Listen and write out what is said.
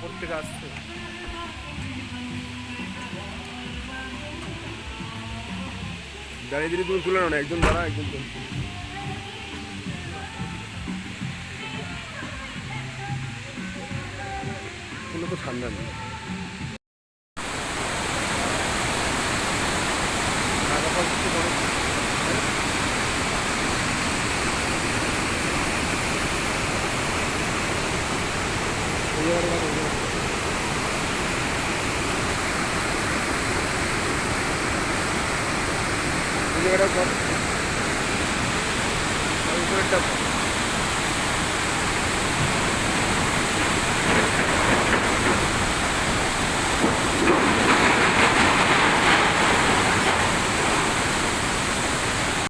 ওপর থেকে আসছে। দাঁড়িয়ে দিলে তুমি তুলে নাও না, একজন দাঁড়া একজন তুলে। কোনো তো ঠান্ডা নেই। এই জায়গাটা উপরেরটা